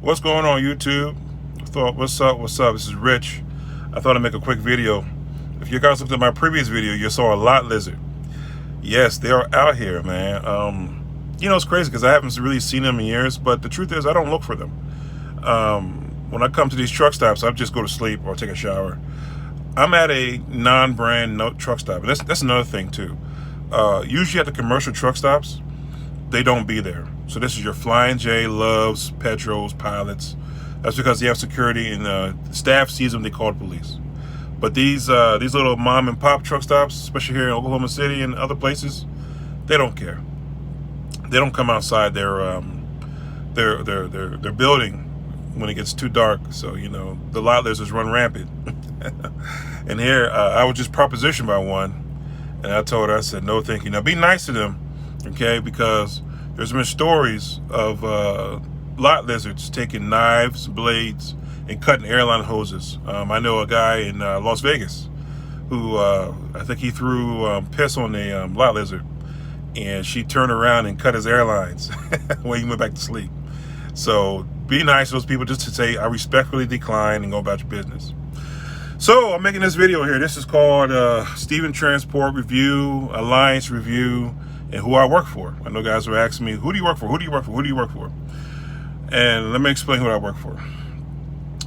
What's going on, YouTube? What's up? This is Rich. I thought I'd make a quick video. If you guys looked at my previous video, you saw a lot lizard. Yes, they are out here, man. It's crazy because I haven't really seen them in years, but the truth is I don't look for them. When I come to these truck stops, I just go to sleep or take a shower. I'm at a non-brand truck stop. And that's another thing, too. Usually at the commercial truck stops, they don't be there. So this is your Flying J, Loves, Petros, Pilots. That's because they have security and the staff sees them, they call the police. But these little mom and pop truck stops, especially here in Oklahoma City and other places, they don't care. They don't come outside their building when it gets too dark. So the lot lizards run rampant. And here I was just propositioned by one, and I told her, I said, no thank you. Now be nice to them, okay? Because there's been stories of lot lizards taking knives, blades, and cutting airline hoses. I know a guy in Las Vegas who I think he threw piss on a lot lizard, and she turned around and cut his airlines when he went back to sleep. So be nice to those people, just to say, I respectfully decline, and go about your business. So I'm making this video here. This is called Stephen Transport Review, Alliance Review, and who I work for. I know guys are asking me, who do you work for? Who do you work for? Who do you work for? And let me explain who I work for.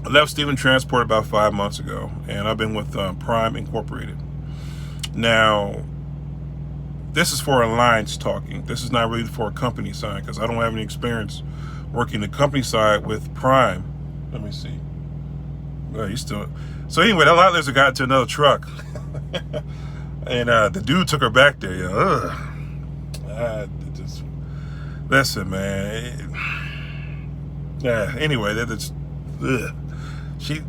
I left Stephen Transport about 5 months ago, and I've been with Prime Incorporated. Now, this is for Alliance talking. This is not really for a company side, because I don't have any experience working the company side with Prime. Let me see. Well, you still. So anyway, that lot lizard got into another truck, and the dude took her back there. Just listen, man. Yeah. Anyway, that's. She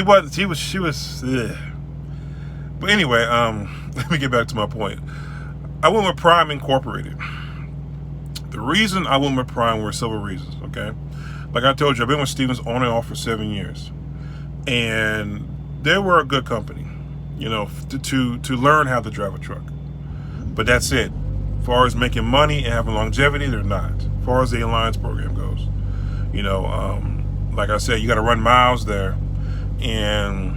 was. But anyway, let me get back to my point. I went with Prime Incorporated. The reason I went with Prime were several reasons. Okay, like I told you, I've been with Stevens on and off for 7 years, and they were a good company, to learn how to drive a truck. But that's it. As far as making money and having longevity, they're not. As far as the Alliance program goes, like I said, you got to run miles there, and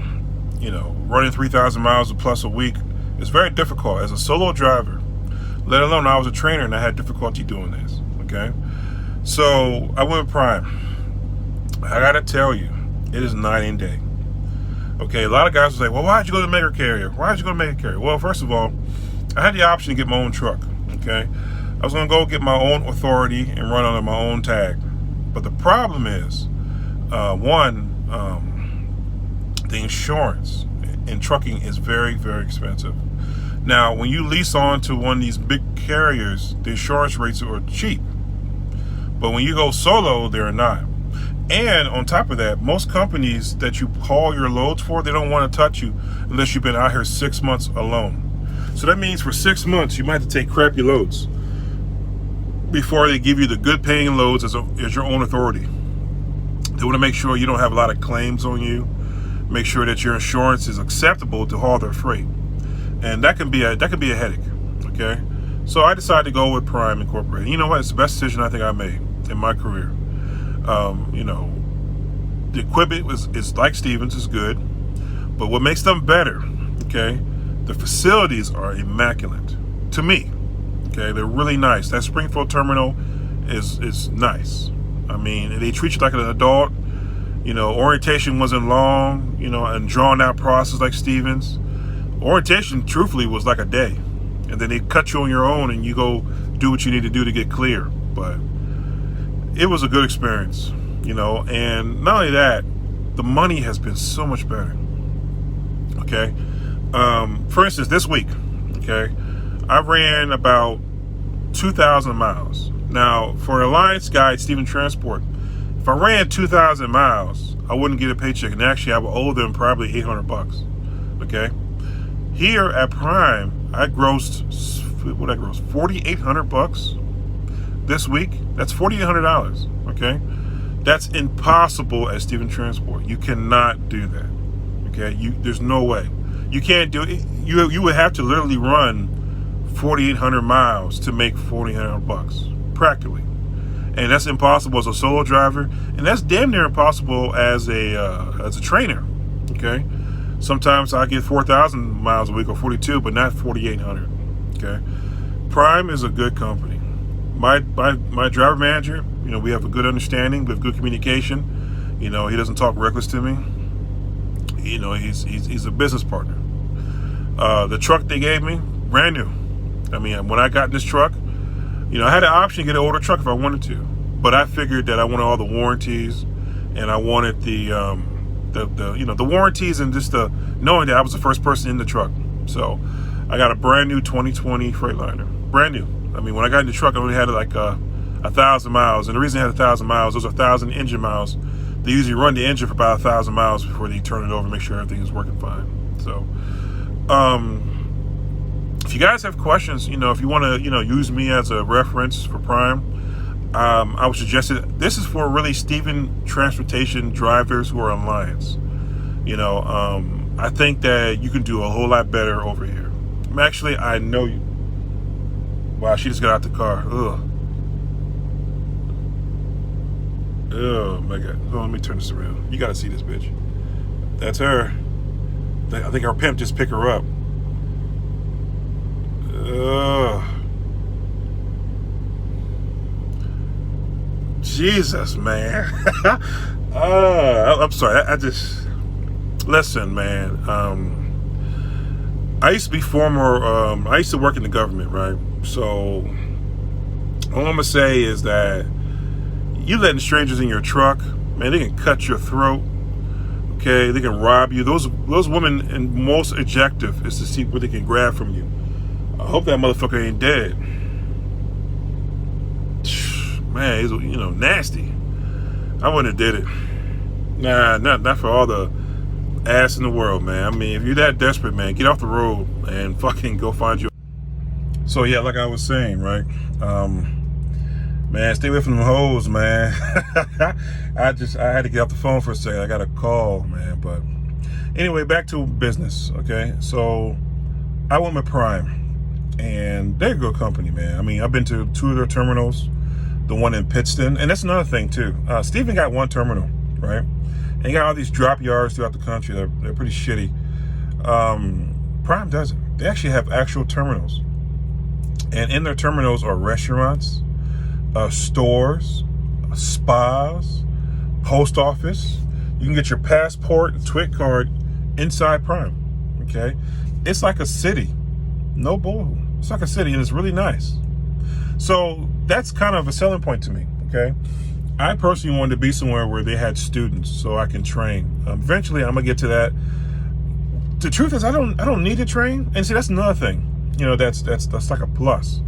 running 3,000 miles plus a week is very difficult as a solo driver. Let alone I was a trainer and I had difficulty doing this. Okay, so I went with Prime. I gotta tell you, it is night and day. Okay, a lot of guys will say, well, why did you go to Mega Carrier? Why did you go to Mega Carrier? Well, first of all, I had the option to get my own truck. Okay, I was gonna go get my own authority and run under my own tag. But the problem is, the insurance in trucking is very, very expensive. Now, when you lease on to one of these big carriers, the insurance rates are cheap. But when you go solo, they're not. And on top of that, most companies that you call your loads for, they don't want to touch you unless you've been out here 6 months alone. So that means for 6 months, you might have to take crappy loads before they give you the good paying loads as your own authority. They want to make sure you don't have a lot of claims on you, make sure that your insurance is acceptable to haul their freight. And that can be a headache, okay? So I decided to go with Prime Incorporated. You know what? It's the best decision I think I made in my career. The equipment is like Stevens, is good, but what makes them better, okay? The facilities are immaculate to me. Okay, they're really nice. That Springfield terminal is nice. I mean, they treat you like an adult. Orientation wasn't long, and drawn out process like Stevens. Orientation, truthfully, was like a day, and then they cut you on your own, and you go do what you need to do to get clear. But it was a good experience, and not only that, the money has been so much better. Okay, for instance, this week, okay, I ran about 2,000 miles. Now, for Alliance guy, Stephen Transport, if I ran 2,000 miles, I wouldn't get a paycheck, and actually I would owe them probably $800. Okay, here at Prime, I grossed $4,800 this week. That's $4,800. Okay, that's impossible at Stephen Transport. You cannot do that. Okay, there's no way. You can't do it. You would have to literally run 4,800 miles to make $4,800 practically. and that's impossible as a solo driver, and that's damn near impossible as a trainer. Okay, sometimes I get 4,000 miles a week or 42, but not 4,800. Okay, Prime is a good company. My driver manager, you know, we have a good understanding, we have good communication. You know, he doesn't talk reckless to me. You know, he's a business partner. The truck they gave me, brand new. I mean, when I got in this truck, you know, I had an option to get an older truck if I wanted to, but I figured that I wanted all the warranties, and I wanted the you know, the warranties, and just the knowing that I was the first person in the truck. So I got a brand new 2020 Freightliner, brand new. I mean, when I got in the truck, I only had like 1,000 miles, and the reason I had 1,000 miles, those are 1,000 engine miles. They usually run the engine for about 1,000 miles before they turn it over and make sure everything is working fine. So, if you guys have questions, you know, if you want to, you know, use me as a reference for Prime, I would suggest it. This is for really Stephen Transportation drivers who are on Lions. You know, I think that you can do a whole lot better over here. Actually, I know you. Wow, she just got out the car. Ugh. Oh my God. Oh, let me turn this around. You gotta see this bitch. That's her. I think our pimp just picked her up. Jesus, man. I'm sorry. I just listen, man. I used to be I used to work in the government, right? So all I'm gonna say is that you letting strangers in your truck, man, they can cut your throat. Okay, they can rob you. Those women, and most objective is to see what they can grab from you. I hope that motherfucker ain't dead. Man, he's, you know, nasty. I wouldn't have did it. Nah, not for all the ass in the world, man. I mean, if you're that desperate, man, get off the road and fucking go find your. So yeah, like I was saying, right? Man, stay away from them hoes, man. I had to get off the phone for a second. I got a call, man. But anyway, back to business, okay? So I went with Prime, and they're a good company, man. I mean, I've been to 2 of their terminals, the one in Pittston, and that's another thing too. Stephen got 1 terminal, right? And he got all these drop yards throughout the country. They're pretty shitty. Prime doesn't. They actually have actual terminals, and in their terminals are restaurants, stores, spas, post office. You can get your passport, TWIC card inside Prime. Okay, it's like a city. No bull. It's like a city, and it's really nice. So that's kind of a selling point to me. Okay, I personally wanted to be somewhere where they had students, so I can train. Eventually, I'm gonna get to that. The truth is, I don't need to train, and see, that's another thing. You know, that's like a plus.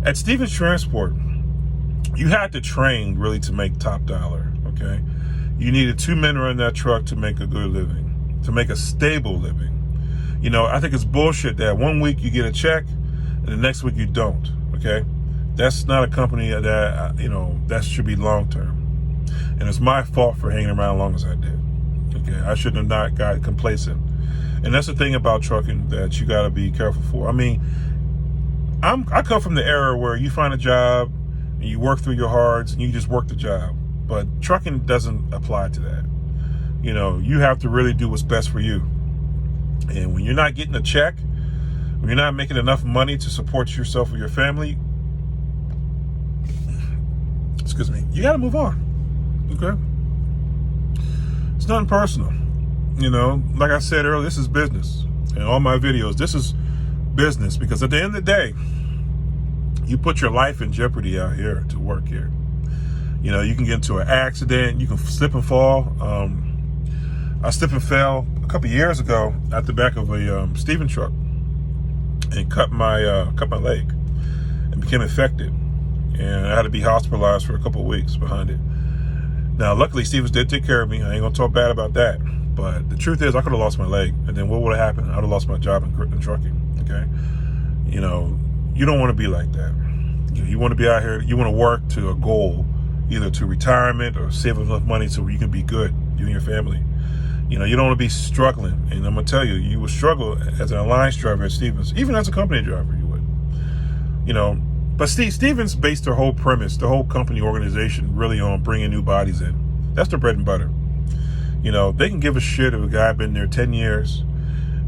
At Stevens Transport, you had to train really to make top dollar, okay? You needed 2 men running that truck to make a good living, to make a stable living. You know, I think it's bullshit that 1 week you get a check and the next week you don't, okay? That's not a company that, you know, that should be long-term. And it's my fault for hanging around as long as I did, okay? I shouldn't have not got complacent. And that's the thing about trucking that you gotta be careful for. I mean, I come from the era where you find a job, and you work through your hards, and you just work the job. But trucking doesn't apply to that. You know, you have to really do what's best for you. And when you're not getting a check, when you're not making enough money to support yourself or your family, excuse me, you gotta move on, okay? It's nothing personal. You know, like I said earlier, this is business. In all my videos, this is business, because at the end of the day, you put your life in jeopardy out here to work here. You know, you can get into an accident, you can slip and fall. I slipped and fell a couple years ago at the back of a Stephen truck and cut my leg and became infected. And I had to be hospitalized for a couple of weeks behind it. Now, luckily, Stevens did take care of me. I ain't gonna talk bad about that. But the truth is, I could have lost my leg. And then what would have happened? I would have lost my job in trucking, okay? You know, you don't want to be like that. You want to be out here, you want to work to a goal, either to retirement or save enough money so you can be good, you and your family. You know, you don't want to be struggling. And I'm going to tell you, you would struggle as an alliance driver at Stevens, even as a company driver, you would. You know, But Stevens based their whole premise, the whole company organization, really on bringing new bodies in. That's their bread and butter. You know, they can give a shit if a guy been there 10 years,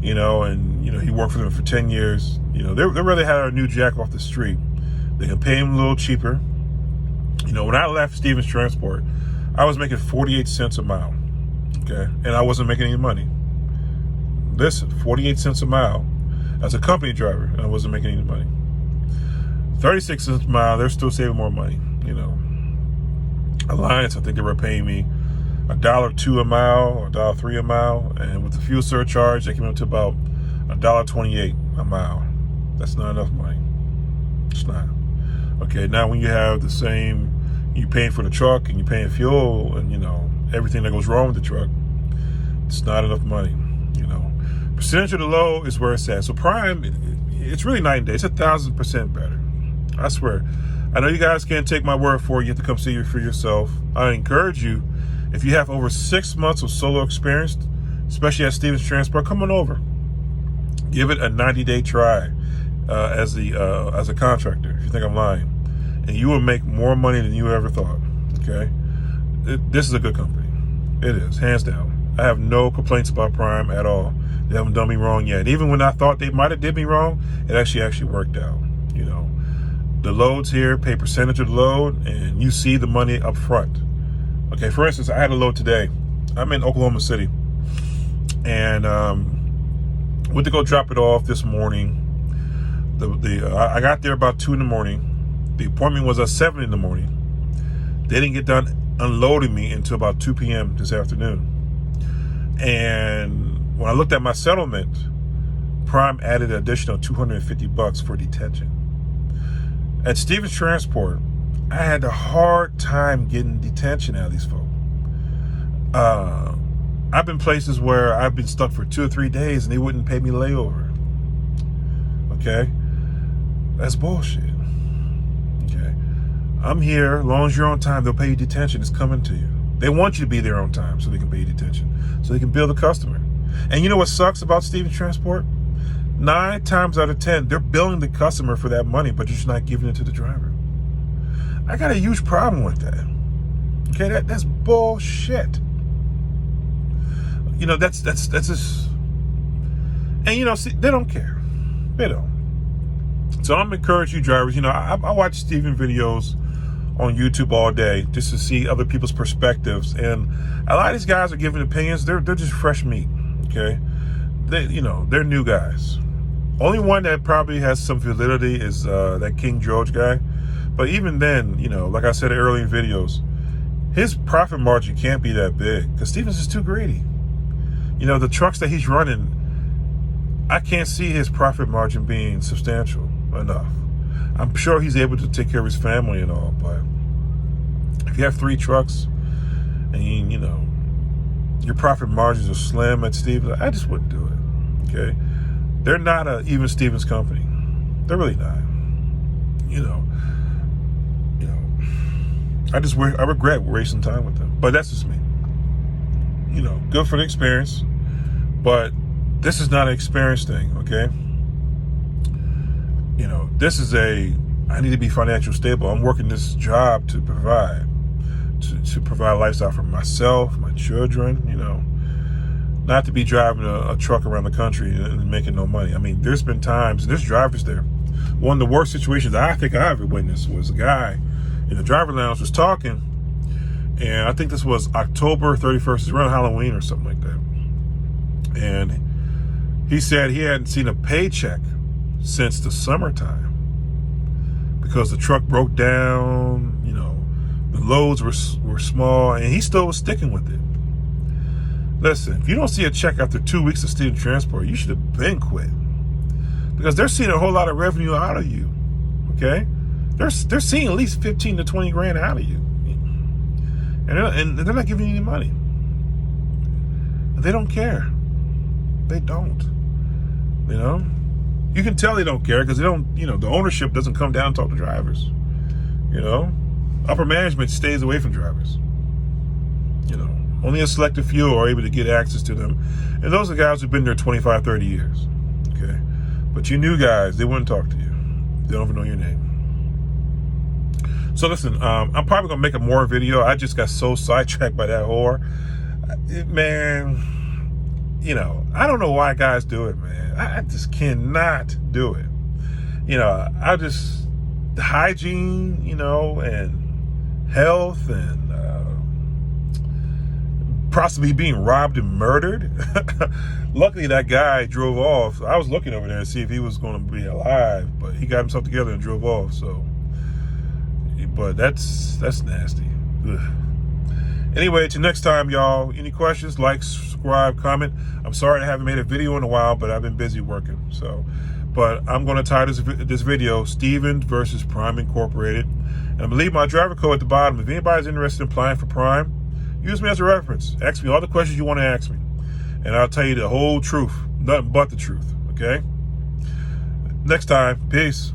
you know, and, you know, he worked for them for 10 years. You know, they really had a new jack off the street. They can pay him a little cheaper. You know, when I left Stevens Transport, I was making 48 cents a mile, okay? And I wasn't making any money. Listen, 48 cents a mile as a company driver, and I wasn't making any money. 36 cents a mile, they're still saving more money, you know. Alliance, I think they were paying me $1.02 a mile or $1.03 a mile, and with the fuel surcharge, they came up to about $1.28 a mile. That's not enough money. It's not. Okay, now when you have the same, you're paying for the truck and you're paying fuel and, you know, everything that goes wrong with the truck, it's not enough money, you know. Percentage of the load is where it's at. So Prime, it's really night and day. It's 1,000% better. I swear. I know you guys can't take my word for it. You have to come see it for yourself. I encourage you, if you have over 6 months of solo experience, especially at Stevens Transport, come on over. Give it a 90-day try as a contractor, if you think I'm lying. And you will make more money than you ever thought, okay? This is a good company. It is, hands down. I have no complaints about Prime at all. They haven't done me wrong yet. Even when I thought they might have did me wrong, it actually worked out, you know. The loads here pay percentage of the load, and you see the money up front. Okay, for instance, I had a load today. I'm in Oklahoma City, and went to go drop it off this morning. I got there about 2 in the morning. The appointment was at 7 in the morning. They didn't get done unloading me until about 2 p.m. this afternoon. And when I looked at my settlement, Prime added an additional $250 for detention. At Stevens Transport, I had a hard time getting detention out of these folks. I've been places where I've been stuck for 2 or 3 days and they wouldn't pay me layover. Okay? That's bullshit. Okay? I'm here. As long as you're on time, they'll pay you detention. It's coming to you. They want you to be there on time so they can pay you detention, so they can bill the customer. And you know what sucks about Stevens Transport? 9 times out of 10, they're billing the customer for that money, but you're just not giving it to the driver. I got a huge problem with that. Okay, that's bullshit. You know, that's just, and you know, see, they don't care. They don't. So I'm encouraging you drivers, you know, I watch Steven videos on YouTube all day just to see other people's perspectives, and a lot of these guys are giving opinions. They're just fresh meat. Okay, they're new guys. Only one that probably has some validity is that King George guy. But even then, you know, like I said earlier in videos, his profit margin can't be that big because Stevens is too greedy. You know, the trucks that he's running, I can't see his profit margin being substantial enough. I'm sure he's able to take care of his family and all, but if you have 3 trucks and you know your profit margins are slim at Stevens, I just wouldn't do it. Okay, they're not a even Stevens company. They're really not. You know. I regret wasting time with them, but that's just me. You know, good for the experience, but this is not an experience thing. Okay. You know, this is I need to be financially stable. I'm working this job to provide a lifestyle for myself, my children, you know, not to be driving a truck around the country and making no money. I mean, there's been times, and there's drivers there. One of the worst situations I think I ever witnessed was a guy in the driver lounge was talking, and I think this was October 31st, it's around Halloween or something like that. And he said he hadn't seen a paycheck since the summertime because the truck broke down, you know, the loads were small, and he still was sticking with it. Listen, if you don't see a check after 2 weeks of Stevens Transport, you should have been quit, because they're seeing a whole lot of revenue out of you. Okay, they're seeing at least 15 to 20 grand out of you, and they're not giving you any money. And they don't care. They don't. You know, you can tell they don't care because they don't. You know, the ownership doesn't come down and talk to drivers. You know, upper management stays away from drivers. You know, only a selected few are able to get access to them, and those are guys who've been there 25, 30 years. Okay, but you new guys, they wouldn't talk to you. They don't even know your name. So listen, I'm probably gonna make a more video. I just got so sidetracked by that whore. Man, you know, I don't know why guys do it, man. I just cannot do it. You know, I just, hygiene, you know, and health, and possibly being robbed and murdered. Luckily, that guy drove off. I was looking over there to see if he was going to be alive, but he got himself together and drove off. So, but that's nasty. Ugh. Anyway, till next time, y'all. Any questions? Like, subscribe, comment. I'm sorry I haven't made a video in a while, but I've been busy working. So, but I'm going to tie this video, Stevens versus Prime Incorporated. And I'm going to leave my driver code at the bottom. If anybody's interested in applying for Prime, use me as a reference. Ask me all the questions you want to ask me, and I'll tell you the whole truth, nothing but the truth, okay? Next time, peace.